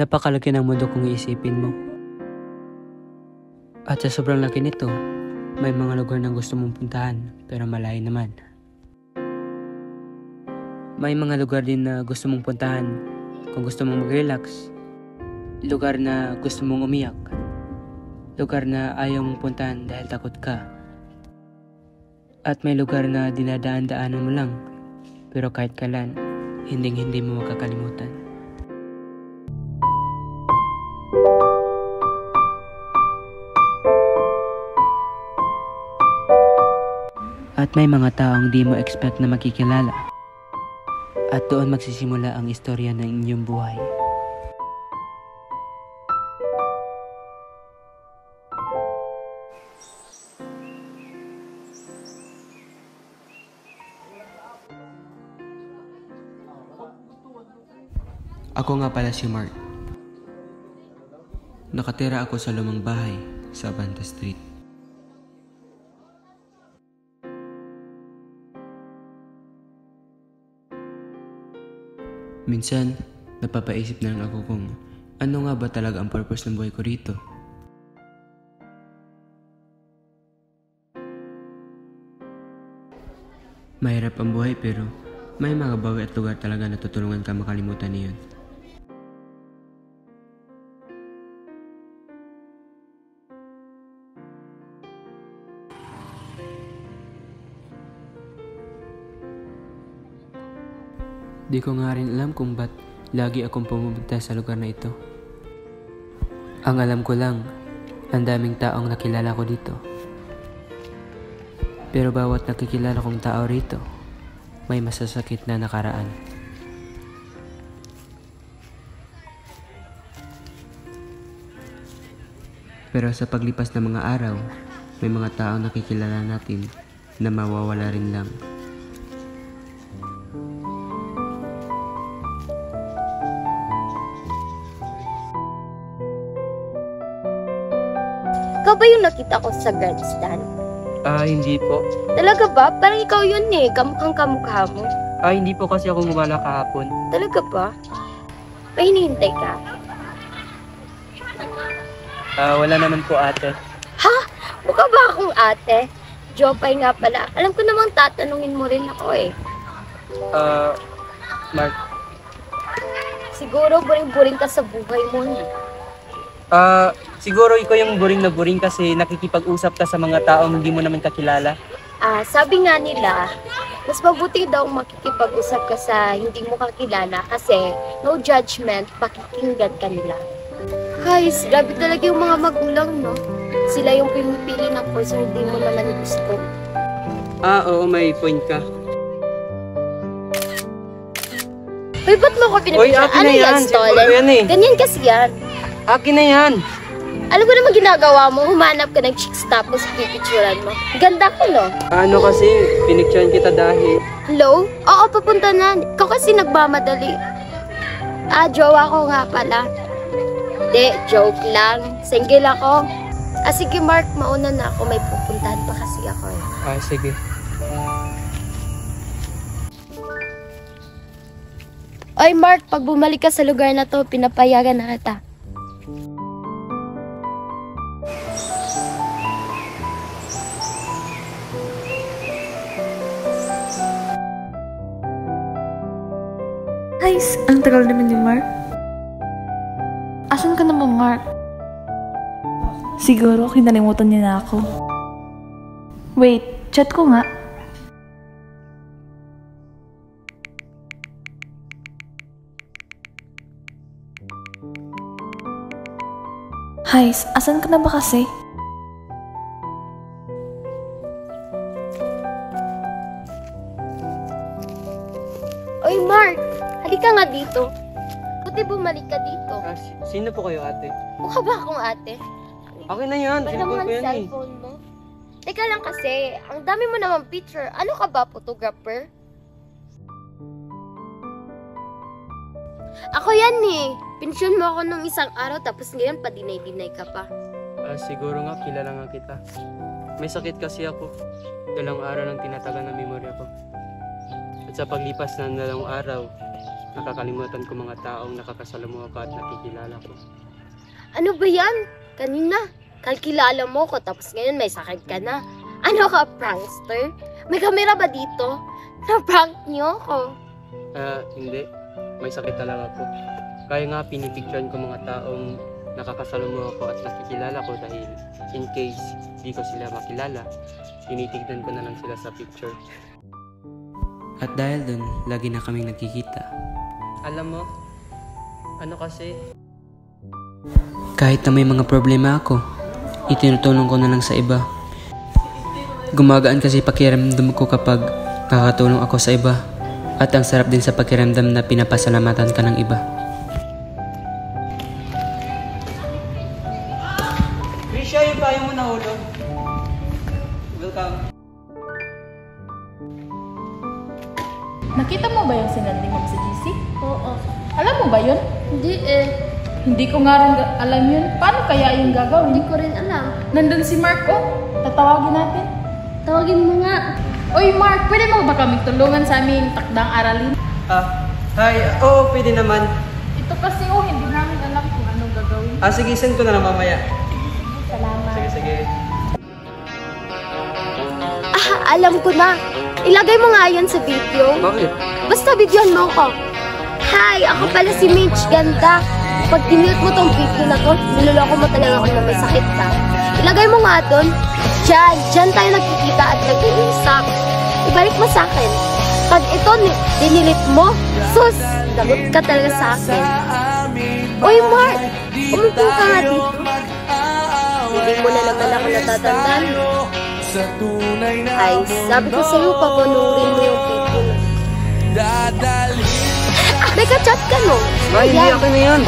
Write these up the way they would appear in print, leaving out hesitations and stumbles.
Napakalaki ng mundo kung iisipin mo. At sa sobrang laki nito, may mga lugar na gusto mong puntahan pero malayo naman. May mga lugar din na gusto mong puntahan kung gusto mong mag-relax. Lugar na gusto mong umiyak. Lugar na ayaw mong puntahan dahil takot ka. At may lugar na dinadaan-daanan mo lang pero kahit kailan, hindi mo makakalimutan. At may mga taong di mo expect na makikilala. At doon magsisimula ang istorya ng inyong buhay. Ako nga pala si Mark. Nakatira ako sa lumang bahay sa Abante Street. Minsan, napapaisip na lang ako kung ano nga ba talaga ang purpose ng buhay ko rito. Mahirap ang buhay pero may mga bagay at lugar talaga na tutulungan ka makalimutan niyon. Di ko nga rin alam kung ba't lagi akong pumupunta sa lugar na ito. Ang alam ko lang, ang daming taong nakilala ko dito. Pero bawat nakikilala kong tao rito, may masasakit na nakaraan. Pero sa paglipas ng mga araw, may mga taong nakikilala natin na mawawala rin lang. Ikaw ba yung nakita ko sa grandstand? Hindi po. Talaga ba? Parang ikaw yun eh. Kamukhang kamukha mo. Hindi po kasi ako gumala kahapon. Talaga ba? May hinihintay ka? Wala naman po ate. Ha? Mukha ba akong ate? Jopay nga pala. Alam ko namang tatanungin mo rin ako eh. Mark. Siguro buring-buring ka sa buhay mo eh. Siguro ikaw yung boring na boring kasi nakikipag-usap ka sa mga taong hindi mo naman kakilala. Sabi nga nila, mas mabuti daw makikipag-usap ka sa hindi mo kakilala kasi no judgment, pakikinggan ka nila. Guys, grabe talaga yung mga magulang, no? Sila yung pinipili ng course na hindi mo naman gusto. Oo, may point ka. Hoy, ba't mo ko pinipili? Ano yan, stolen? Ganyan kasi yan. Akin na yan! Alam ko naman ginagawa mo, humanap ka ng chicks tapos pipicturan mo. Ganda ko, no? Ano kasi, pinicturean kita dahil... Hello? Oo, papunta na. Ikaw kasi nagmamadali. Jowa ko nga pala. De, joke lang. Single ako. Sige Mark, mauna na ako. May pupuntahan pa kasi ako eh. Sige. Oy Mark, pag bumalik ka sa lugar na to, pinapayagan na kita. Guys, ang tagal naman ni Mark. Asan ka naman, Mark? Siguro kinalimutan niya na ako. Wait, chat ko nga. Guys, asan ka na ba kasi? Oy Mark, halika nga dito. Buti bumalik ka dito. Sino po kayo ate? Mukha ba akong ate? Akin na yan, Ba't cellphone naman ko yan eh. cellphone mo? Teka lang kasi, ang dami mo naman picture. Ano ka ba, photographer? Ako yan eh. Pinsyon mo ako nung isang araw tapos ngayon pa-dinay-dinay ka pa. Siguro nga, kilala nga kita. May sakit kasi ako. 2 araw nang tinatagal ng memorya ko. At sa paglipas ng 2 araw, nakakalimutan ko mga taong nakakasalamuha ka at nakikilala ko. Ano ba yan? Kanina, kakilala mo ko tapos ngayon may sakit ka na. Ano ka, prankster? May kamera ba dito? Na-prank niyo ko. Hindi. May sakit talaga ako. Kaya nga pinipicturean ko mga taong nakakasalamuha ko at nakikilala ko dahil in case di ko sila makilala, tinitignan ko na lang sila sa picture. At dahil dun, lagi na kaming nagkikita. Alam mo, ano kasi? Kahit na may mga problema ako, itinutulong ko na lang sa iba. Gumagaan kasi pakiramdam ko kapag nakakatulong ako sa iba. At ang sarap din sa pakiramdam na pinapasalamatan ka ng iba. Risha, yung payo mo nahulog. Welcome. Nakita mo ba yung sinandi mo sa GC? Oo. Alam mo ba yun? Hindi Hindi ko nga rin alam yun. Paano kaya yung gagawin? Hindi ko rin alam. Nandun si Mark, oh. Tatawagin natin. Tawagin mo nga. Oy, Mark, pwede mo ba kaming tulungan sa aming takdang aralin? Hi. Oo, pwede naman. Ito kasi, oh, hindi namin alam kung anong gagawin. Sige, send ko na lang mamaya. Salamat. Sige. Alam ko na. Ilagay mo nga yan sa video. Bakit? Basta videohan mo ko. Hi, ako pala si Mitch. Ganda. Pag dinute mo tong video na to, niloloko mo talaga ako na may sakit ka. Ilagay mo nga doon. Diyan tayo nagkikita at nag-uusap. Ibalik mo sa akin. Pag ito, dinilit mo, sus, lagot ka talaga sa akin. Oy, Mark, umupo ka nga dito. Hindi mo na naman ako natatandaan. Ay, sabi ko sa'yo, papanurin mo yung video na. May ka-chat ka, no? Hindi ako na yun.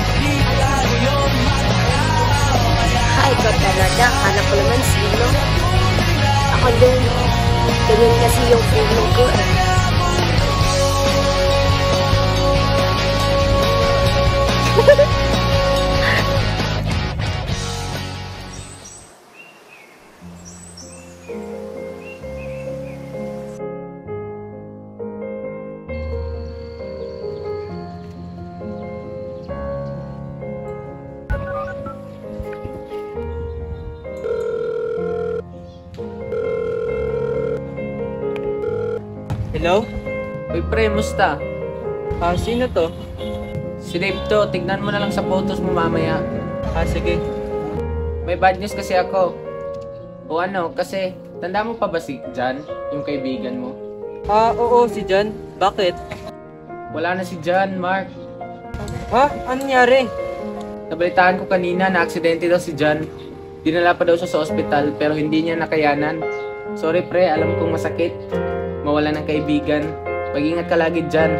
Ay, ikaw talaga. Akala ko naman sino. Ako din. Ganyan kasi yung feeling ko. Hello? Uy pre, musta? Sino to? Si Dave to, tignan mo na lang sa photos mo mamaya. Sige. May bad news kasi ako. O ano, kasi, tanda mo pa ba si John, yung kaibigan mo? Oo, si John. Bakit? Wala na si John, Mark. Ano nangyari? Nabalitaan ko kanina na aksidente daw si John. Dinala pa daw siya sa ospital pero hindi niya nakayanan. Sorry pre, alam kong masakit. Mawala ng kaibigan. Mag-ingat ka lagi dyan.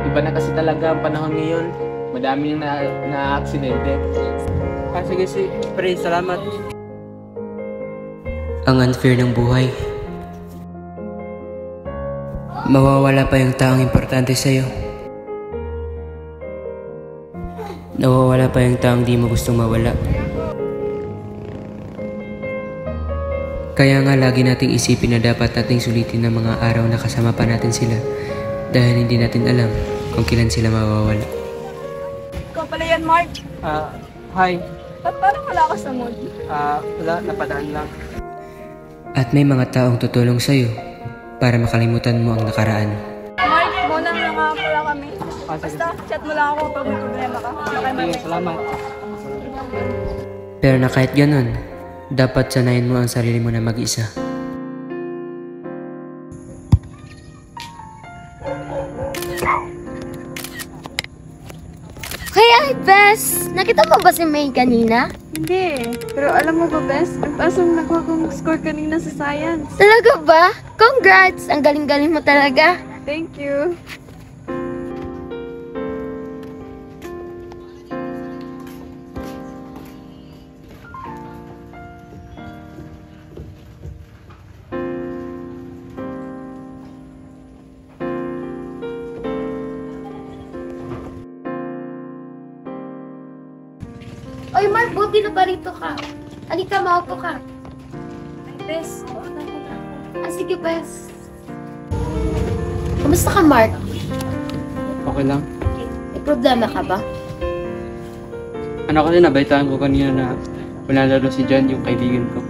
Iba na kasi talaga ang panahon ngayon. Madami yung na-aksidente. Sige, pre, salamat. Ang unfair ng buhay. Mawawala pa yung taong importante sa'yo. Nawawala pa yung taong di mo gustong mawala. Kaya nga lagi nating isipin na dapat nating sulitin ng mga araw na kasama pa natin sila dahil hindi natin alam kung kailan sila mawawala. Ikaw pala yan, Mark. Hi. Ba't parang wala ka sa mood? Wala, napadaan lang. At may mga taong tutulong sa'yo para makalimutan mo ang nakaraan. Mark, muna lang nga pala kami. Sige. Basta, chat mo lang ako pag may problema ka. Sige, salamat. Pero na kahit ganun, dapat sanayin mo ang sarili mo na mag-isa. Kaya, Bes, nakita mo ba si May kanina? Hindi. Pero alam mo ba, Bes? Ang taas ang nakuha kong score kanina sa science. Talaga ba? Congrats! Ang galing-galing mo talaga. Thank you. Oy, Mark, buti na parito ka. Halika, maupo ka. Bes, Sige, Bes. Kamusta ka, Mark? Okay lang. problema ka ba? Ano kasi nabaitaan ko kanina na wala na daw si John, yung kaibigan ko.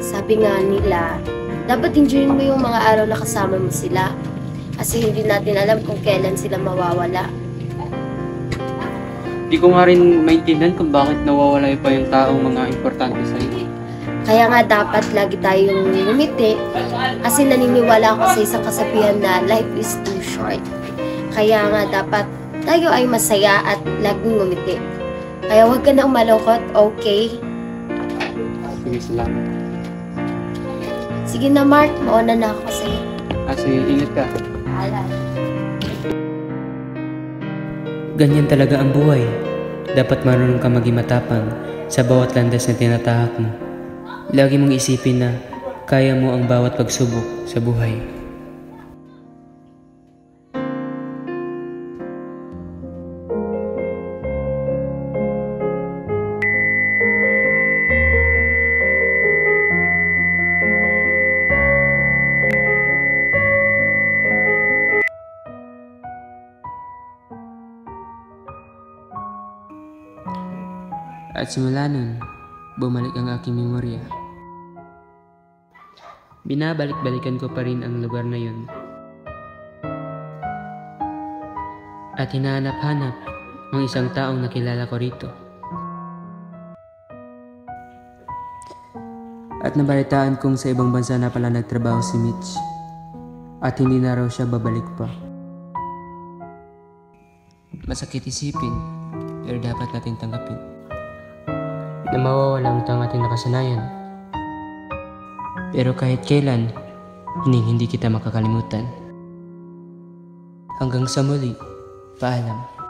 Sabi nga nila, dapat enjoyin mo yung mga araw na kasama mo sila. Kasi hindi natin alam kung kailan sila mawawala. Di ko nga rin maintindihan kung bakit nawawala pa yung taong mga importante sa'yo. Kaya nga dapat lagi tayong ngumiti kasi naniniwala ako sa isang kasabihan na life is too short. Kaya nga dapat tayo ay masaya at laging ngumiti. Kaya huwag ka nang malungkot, okay? Sige, salamat. Sige na Mark, mauna na ako sa'yo. Sige, ingat ka. Paalam. Ganyan talaga ang buhay. Dapat marunong ka maging matapang sa bawat landas na tinatahak mo. Lagi mong isipin na kaya mo ang bawat pagsubok sa buhay. At simula nun, bumalik ang aking memorya. Binabalik-balikan ko pa rin ang lugar na yun. At hinahanap-hanap ang isang taong nakilala ko rito. At nabalitaan kong sa ibang bansa na pala nagtrabaho si Mitch. At hindi na raw siya babalik pa. Masakit isipin, pero dapat natin tanggapin na mawawala ang ating nakasanayan. Pero kahit kailan, hindi kita makakalimutan. Hanggang sa muli, paalam.